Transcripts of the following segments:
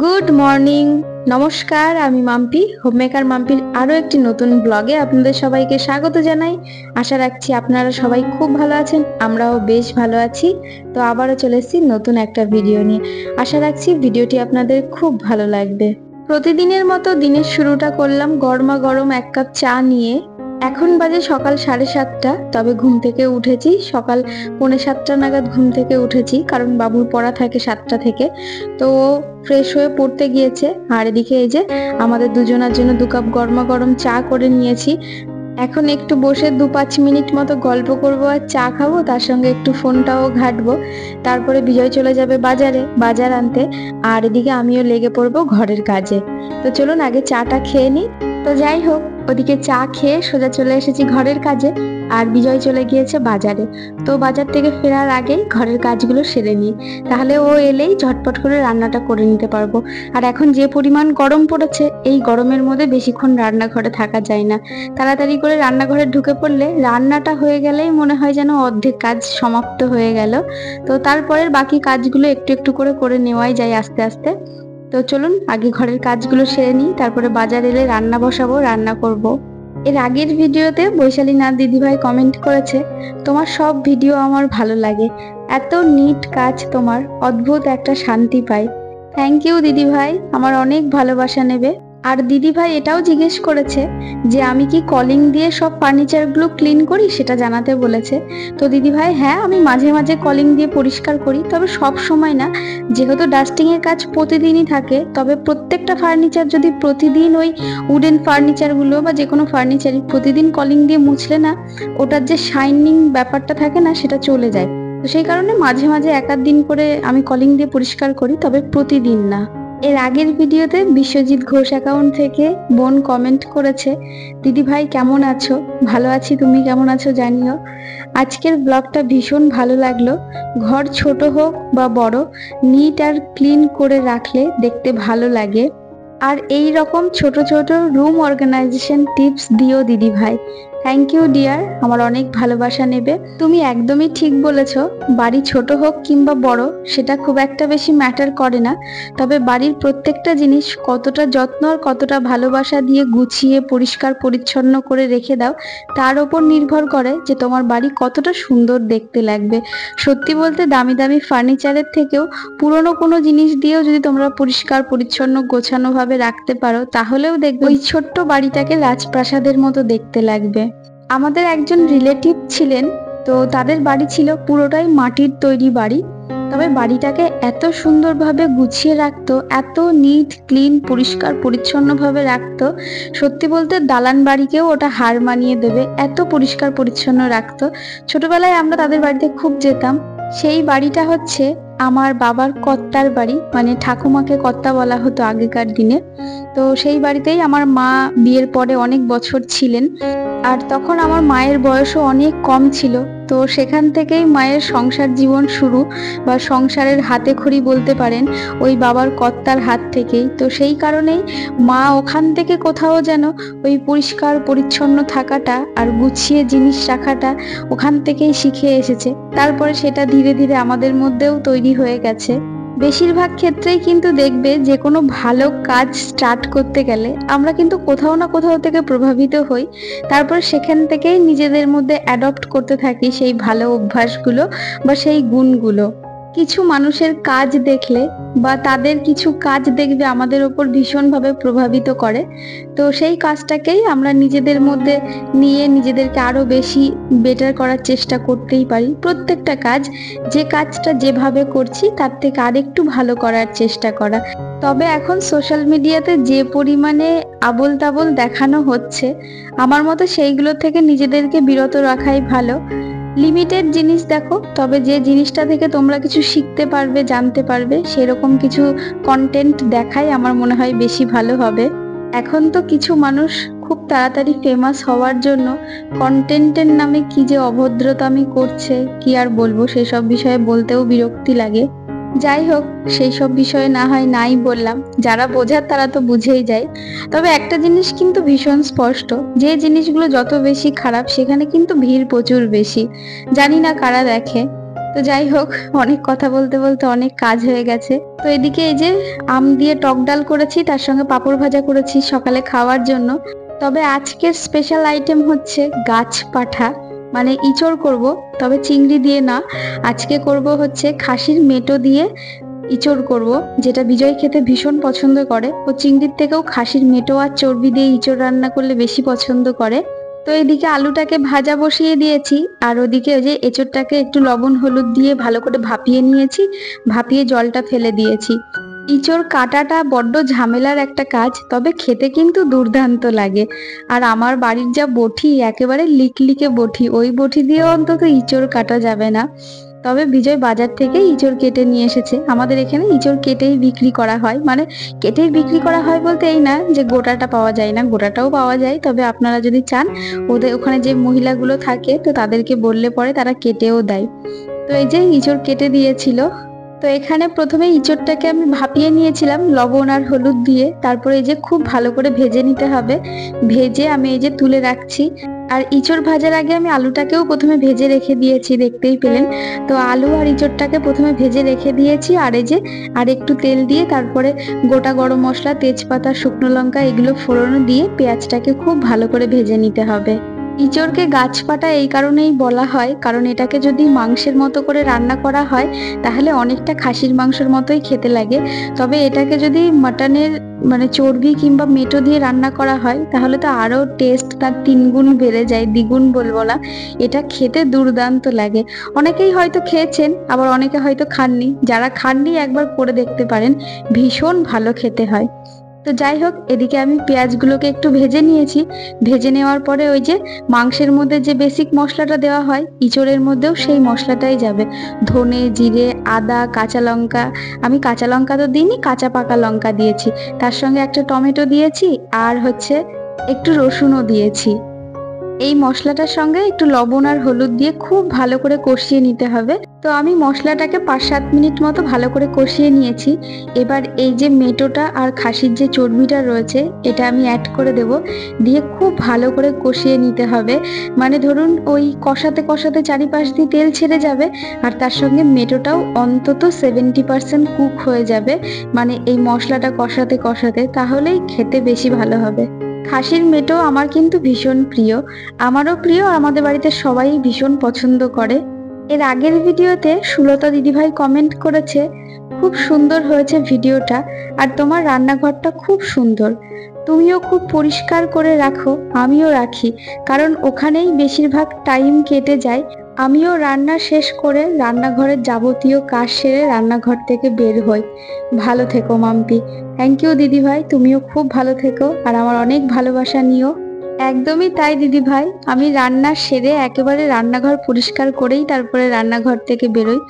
Good morning, নমস্কার। আমি Mampi, homemaker মাম্পির আরও একটি নতুন ব্লগে আপনাদের সবাইকে স্বাগত জানাই। আশা রাখছি আপনারা সবাই খুব ভালো আছেন, আমরাও বেশ ভালো আছি। তো আবারও চলে এসেছি নতুন একটা ভিডিও নিয়ে। আশা রাখছি ভিডিওটি আপনাদের খুব ভালো লাগবে। প্রতিদিনের মতো দিনের শুরুটা করলাম গরমা গরম এক কাপ চা নিয়ে। এখন বাজে সকাল 7:30, তবে ঘুম থেকে উঠেছি সকাল 6:45 নাগাদ ঘুম থেকে উঠেছি, কারণ বাবুর পড়া থাকে 7টা থেকে। তো ফ্রেশ হয়ে পড়তে গিয়েছে, আর এদিকে এই যে আমাদের দুজনের জন্য 2 কাপ গরমা গরম চা করে নিয়েছি। এখন একটু বসে 2-5 মিনিট মতো গল্প করব আর চা খাবো, তার সঙ্গে একটু ফোনটাও ঘাঁটবো। তারপরে বিজয় চলে যাবে বাজার আনতে, আর এদিকে আমিও লেগে পড়বো ঘরের কাজে। তো চলুন আগে চাটা খেয়ে নিই। তো যাই হোক, ওদিকে চা খেয়ে সোজা চলে এসেছি ঘরের কাজে, আর বিজয় চলে গিয়েছে বাজারে। তো বাজার থেকে ফেরার আগেই ঘরের কাজগুলো সেরে নিই, তাহলে ও এলেই ঝটপট করে রান্নাটা করে নিতে পারবো। আর এখন যে পরিমাণ গরম পড়েছে, এই গরমের মধ্যে বেশিক্ষণ রান্নাঘরে থাকা যায় না। তাড়াতাড়ি করে রান্নাঘরে ঢুকে পড়লে রান্নাটা হয়ে গেলেই মনে হয় যেন অর্ধেক কাজ সমাপ্ত হয়ে গেল। তো তারপরের বাকি কাজগুলো একটু একটু করে করে নেওয়াই যায় আস্তে আস্তে। তো চলুন আগে ঘরের কাজগুলো সেরে নিই, তারপরে বাজার এলে রান্না বসাবো, রান্না করব। এর আগের ভিডিওতে বৈশালী নাথ দিদিভাই কমেন্ট করেছে, তোমার সব ভিডিও আমার ভালো লাগে, এত নিট কাজ তোমার, অদ্ভুত একটা শান্তি পাই। থ্যাংক ইউ দিদিভাই, আমার অনেক ভালোবাসা নেবে। আর দিদিভাই এটাও জিজ্ঞেস করেছে যে আমি কি কলিং দিয়ে সব ফার্নিচারগুলো ক্লিন করি, সেটা জানাতে বলেছে। তো দিদিভাই হ্যাঁ, আমি মাঝে মাঝে কলিং দিয়ে পরিষ্কার করি, তবে সব সময় না। যেহেতু ডাস্টিং এর কাজ প্রতিদিনই থাকে, তবে প্রত্যেকটা ফার্নিচার যদি প্রতিদিন ওই উডেন ফার্নিচারগুলো বা যে কোনো ফার্নিচারই প্রতিদিন কলিং দিয়ে মুছলে না, ওটার যে শাইনিং ব্যাপারটা থাকে না, সেটা চলে যায়। তো সেই কারণে মাঝে মাঝে 1-8 দিন করে আমি কলিং দিয়ে পরিষ্কার করি, তবে প্রতিদিন না। এর আগের ভিডিওতে বিশ্বজিৎ ঘোষ অ্যাকাউন্ট থেকে বোন কমেন্ট করেছে, দিদি ভাই কেমন আছো? ভালো আছি, তুমি কেমন আছো জানিও। আজকের ব্লগটা ভীষণ ভালো লাগলো। ঘর ছোট হোক বা বড়, নিট আর ক্লিন করে রাখলে দেখতে ভালো লাগে। আর এই রকম ছোট ছোট রুম অর্গানাইজেশন টিপস দিও দিদি ভাই। থ্যাংক ইউ ডিয়ার, আমার অনেক ভালোবাসা নেবে। তুমি একদমই ঠিক বলেছো, বাড়ি ছোট হোক কিংবা বড় সেটা খুব একটা বেশি ম্যাটার করে না, তবে বাড়ির প্রত্যেকটা জিনিস কতটা যত্ন আর কতটা ভালোবাসা দিয়ে গুছিয়ে পরিষ্কার পরিচ্ছন্ন করে রেখে দাও, তার ওপর নির্ভর করে যে তোমার বাড়ি কতটা সুন্দর দেখতে লাগবে। সত্যি বলতে দামি দামি ফার্নিচারের থেকেও পুরনো কোনো জিনিস দিয়েও যদি তোমরা পরিষ্কার পরিচ্ছন্ন গোছানো ভাবে রাখতে পারো, তাহলেও দেখবে ওই ছোট্ট বাড়িটাকে রাজপ্রাসাদের মতো দেখতে লাগবে। আমাদের একজন রিলেটিভ ছিলেন, তো তাদের বাড়ি ছিল পুরোটাই মাটির তৈরি বাড়ি, তবে বাড়িটাকে এত সুন্দরভাবে গুছিয়ে রাখতো, এত নিট ক্লিন পরিষ্কার পরিচ্ছন্নভাবে রাখতো, সত্যি বলতে দালান বাড়িকেও ওটা হার মানিয়ে দেবে, এত পরিষ্কার পরিচ্ছন্ন রাখতো। ছোটবেলায় আমরা তাদের বাড়িতে খুব যেতাম। সেই বাড়িটা হচ্ছে আমার বাবার কর্তার বাড়ি, মানে ঠাকুমাকে কর্তা বলা হতো আগেকার দিনে। তো সেই বাড়িতেই আমার মা বিয়ের পরে অনেক বছর ছিলেন, আর তখন আমার মায়ের বয়সও অনেক কম ছিল। তো সেখান থেকেই মায়ের সংসার জীবন শুরু, বা সংসারের হাতে খড়ি বলতে পারেন ওই বাবার কর্তার হাত থেকেই। তো সেই কারণেই মা ওখান থেকে কোথাও যেন ওই পরিষ্কার পরিচ্ছন্ন থাকাটা আর গুছিয়ে জিনিস রাখাটা ওখান থেকেই শিখে এসেছে। তারপরে সেটা ধীরে ধীরে আমাদের মধ্যেও তৈরি হয়ে গেছে। বেশিরভাগ ক্ষেত্রেই কিন্তু দেখবে যে কোনো ভালো কাজ স্টার্ট করতে গেলে আমরা কিন্তু কোথাও না কোথাও থেকে প্রভাবিত হই, তারপর সেখান থেকেই নিজেদের মধ্যে অ্যাডপ্ট করতে থাকি সেই ভালো অভ্যাসগুলো বা সেই গুণগুলো। কিছু মানুষের কাজ দেখলে বা তাদের কিছু কাজ দেখবে আমাদের ওপর ভীষণভাবে প্রভাবিত করে, তো সেই কাজটাকেই আমরা নিজেদের মধ্যে নিয়ে নিজেদেরকে আরো বেশি বেটার করার চেষ্টা করতেই পারি। প্রত্যেকটা কাজ, যে কাজটা যেভাবে করছি তার থেকে আরেকটু ভালো করার চেষ্টা করা। তবে এখন সোশ্যাল মিডিয়াতে যে পরিমাণে আবোল তাবোল দেখানো হচ্ছে, আমার মতে সেইগুলো থেকে নিজেদেরকে বিরত রাখাই ভালো। লিমিটেড জিনিস দেখো, তবে যে জিনিসটা থেকে তোমরা কিছু শিখতে পারবে, জানতে পারবে, সেরকম কিছু কন্টেন্ট দেখাই আমার মনে হয় বেশি ভালো হবে। এখন তো কিছু মানুষ খুব তাড়াতাড়ি ফেমাস হওয়ার জন্য কন্টেন্টের নামে কি যে অভদ্রতামি করছে, কি আর বলবো, সেসব বিষয়ে বলতেও বিরক্তি লাগে। যাই হোক, সেই সব বিষয়ে না হয় নাই বললাম, যারা বোঝার তারা তো বুঝেই যায়। তবে একটা জিনিস কিন্তু ভীষণ স্পষ্ট, যে জিনিসগুলো যত বেশি খারাপ সেখানে কিন্তু ভিড় প্রচুর বেশি, জানি না কারা দেখে। তো যাই হোক, অনেক কথা বলতে বলতে অনেক কাজ হয়ে গেছে। তো এদিকে এই যে আম দিয়ে টক ডাল করেছি, তার সঙ্গে পাঁপড় ভাজা করেছি সকালে খাওয়ার জন্য। তবে আজকের স্পেশাল আইটেম হচ্ছে গাছ পাঠা, মানে ইঁচড় করব, তবে চিংড়ি দিয়ে না। আজকে করব হচ্ছে খাসির মেটো দিয়ে ইঁচড় করব, যেটা বিজয় খেতে ভীষণ পছন্দ করে। ও চিংড়ির থেকেও খাসির মেটো আর চর্বি দিয়ে ইঁচড় রান্না করলে বেশি পছন্দ করে। তো এদিকে আলুটাকে ভাজা বসিয়ে দিয়েছি, আর ওদিকে ওই যে এঁচড়টাকে একটু লবণ হলুদ দিয়ে ভালো করে ভাপিয়ে নিয়েছি, ভাপিয়ে জলটা ফেলে দিয়েছি। ইঁচড় কাটাটা বড্ড ঝামেলার একটা কাজ, তবে খেতে কিন্তু দুর্দান্ত লাগে। আর আমার বাড়ির যা বটি, একেবারে লিকলিকে বটি, ওই বটি দিয়ে অন্তত ইঁচড় কাটা যাবে না। তবে বিজয় বাজার থেকে ইঁচড় কেটে নিয়ে এসেছে। আমাদের এখানে ইঁচড় কেটেই বিক্রি করা হয়, মানে কেটেই বিক্রি করা হয় বলতে এই না যে গোটাটা পাওয়া যায় না, গোটাটাও পাওয়া যায়। তবে আপনারা যদি চান, ওদের ওখানে যে মহিলাগুলো থাকে, তো তাদেরকে বললে পরে তারা কেটেও দেয়। তো এই যে ইঁচড় কেটে দিয়েছিল। তো এখানে প্রথমে ইঁচড়টাকে আমি ভাপিয়ে নিয়েছিলাম লবণ আর হলুদ দিয়ে, তারপরে এই যে খুব ভালো করে ভেজে নিতে হবে। ভেজে আমি এই যে তুলে রাখছি। আর ইঁচড় ভাজার আগে আমি আলুটাকেও প্রথমে ভেজে রেখে দিয়েছি, দেখতেই পেলেন। তো আলু আর ইঁচড়টাকে প্রথমে ভেজে রেখে দিয়েছি, আর এই যে আর একটু তেল দিয়ে তারপরে গোটা গরম মশলা, তেজপাতা, শুকনো লঙ্কা এগুলো ফোড়ন দিয়ে পেঁয়াজটাকে খুব ভালো করে ভেজে নিতে হবে। ইঁচড়কে গাছ পাটা এই কারণেই বলা হয়, কারণ এটাকে যদি মাংসের মতো করে রান্না করা হয় তাহলে অনেকটা খাসির মাংসের মতোই খেতে লাগে। তবে এটাকে যদি মাটনের মানে চর্বি কিংবা মেটো দিয়ে রান্না করা হয় তাহলে তো আরো টেস্ট তার 3 গুণ বেড়ে যায়, দ্বিগুণ বলবো না। এটা খেতে দুর্দান্ত লাগে। অনেকেই হয়তো খেয়েছেন, আবার অনেকে হয়তো খাননি। যারা খাননি একবার করে দেখতে পারেন, ভীষণ ভালো খেতে হয়। তো যাই হোক, এদিকে আমি পেঁয়াজগুলোকে একটু ভেজে নিয়েছি। ভেজে নেওয়ার পরে ওই যে মাংসের মধ্যে যে বেসিক মশলাটা দেওয়া হয়, ইঁচড়ের মধ্যেও সেই মশলাটাই যাবে। ধনে, জিরে, আদা, কাঁচা লঙ্কা। আমি কাঁচা লঙ্কা তো দিইনি, কাঁচা পাকা লঙ্কা দিয়েছি। তার সঙ্গে একটা টমেটো দিয়েছি, আর হচ্ছে একটু রসুনও দিয়েছি। এই মশলাটার সঙ্গে একটু লবণ আর হলুদ দিয়ে খুব ভালো করে কষিয়ে নিতে হবে। তো আমি মশলাটাকে 5-7 মিনিট মতো ভালো করে কষিয়ে নিয়েছি। এবার এই যে মেটোটা আর খাসির যে চর্বিটা রয়েছে, এটা আমি অ্যাড করে দেব, দিয়ে খুব ভালো করে কষিয়ে নিতে হবে। মানে ধরুন ওই কষাতে কষাতে চারিপাশ দিয়ে তেল ছেড়ে যাবে, আর তার সঙ্গে মেটোটাও অন্তত 70% কুক হয়ে যাবে, মানে এই মশলাটা কষাতে কষাতে, তাহলেই খেতে বেশি ভালো হবে। খাসির মেটো আমার কিন্তু ভীষণ প্রিয়, আমারও প্রিয়, আমাদের বাড়িতে সবাই ভীষণ পছন্দ করে। এর আগের ভিডিওতে সুলতা দিদিভাই কমেন্ট করেছে, খুব সুন্দর হয়েছে ভিডিওটা, আর তোমার রান্নাঘরটা খুব সুন্দর, তুমিও খুব পরিষ্কার করে রাখো, আমিও রাখি, কারণ ওখানেই বেশিরভাগ টাইম কেটে যায়। আমিও রান্না শেষ করে রান্নাঘরের যাবতীয় কাজ সেরে রান্নাঘর থেকে বের হই। ভালো থেকো মাম্পি। থ্যাংক ইউ দিদিভাই, তুমিও খুব ভালো থেকো, আর আমার অনেক ভালোবাসা নিও। একদমই তাই দিদিভাই, আমি রান্না সেরে একেবারে রান্নাঘর পরিষ্কার করেই তারপরে রান্নাঘর থেকে বেরোই।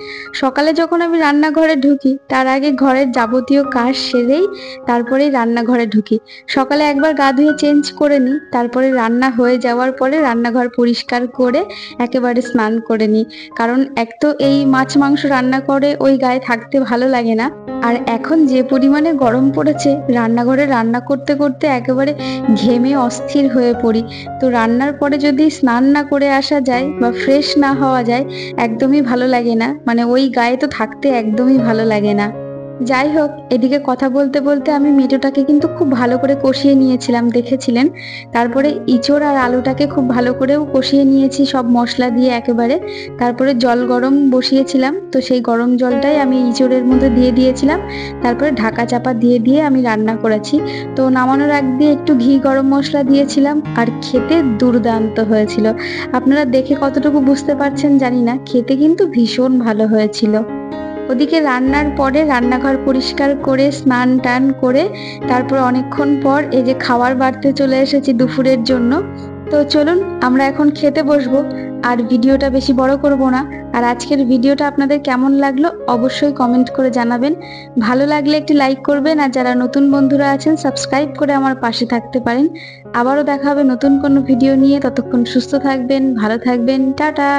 সকালে যখন আমি রান্নাঘরে ঢুকি, তার আগে ঘরের যাবতীয় কাজ সেরেই তারপরেই রান্নাঘরে ঢুকি। সকালে একবার গা ধুয়ে চেঞ্জ করে নিই, তারপরে রান্না হয়ে যাওয়ার পরে রান্নাঘর পরিষ্কার করে একেবারে স্নান করে নিই। কারণ এক তো এই মাছ মাংস রান্না করে ওই গায়ে থাকতে ভালো লাগে না, আর এখন যে পরিমাণে গরম পড়েছে, রান্নাঘরে রান্না করতে করতে একেবারে ঘেমে অস্থির হয়ে পড়ি। তো রান্নার পরে যদি স্নান না করে আসা যায় বা ফ্রেশ না হওয়া যায়, একদমই ভালো লাগে না, মানে ওই গায়ে তো থাকতে একদমই ভালো লাগে না। যাই হোক, এদিকে কথা বলতে বলতে আমি মেটোটাকে কিন্তু খুব ভালো করে কষিয়ে নিয়েছিলাম, দেখেছিলেন। তারপরে ইঁচড় আর আলুটাকে খুব ভালো করেও কষিয়ে নিয়েছি সব মশলা দিয়ে একেবারে। তারপরে জল গরম বসিয়েছিলাম, তো সেই গরম জলটাই আমি ইঁচড়ের মধ্যে দিয়ে দিয়েছিলাম। তারপরে ঢাকা চাপা দিয়ে দিয়ে আমি রান্না করেছি। তো নামানোর আগ দিয়ে একটু ঘি গরম মশলা দিয়েছিলাম, আর খেতে দুর্দান্ত হয়েছিল। আপনারা দেখে কতটুকু বুঝতে পারছেন জানি না, খেতে কিন্তু ভীষণ ভালো হয়েছিল। ওদিকে রান্নার পরে রান্নাঘর পরিষ্কার করে স্নান টান করে তারপর অনেকক্ষণ পর এই যে খাবার বাড়তে চলে এসেছি দুপুরের জন্য। তো চলুন আমরা এখন খেতে বসবো, আর ভিডিওটা বেশি বড় করব না। আর আজকের ভিডিওটা আপনাদের কেমন লাগলো অবশ্যই কমেন্ট করে জানাবেন। ভালো লাগলে একটি লাইক করবেন, আর যারা নতুন বন্ধুরা আছেন সাবস্ক্রাইব করে আমার পাশে থাকতে পারেন। আবারও দেখা হবে নতুন কোনো ভিডিও নিয়ে, ততক্ষণ সুস্থ থাকবেন, ভালো থাকবেন, টাটা।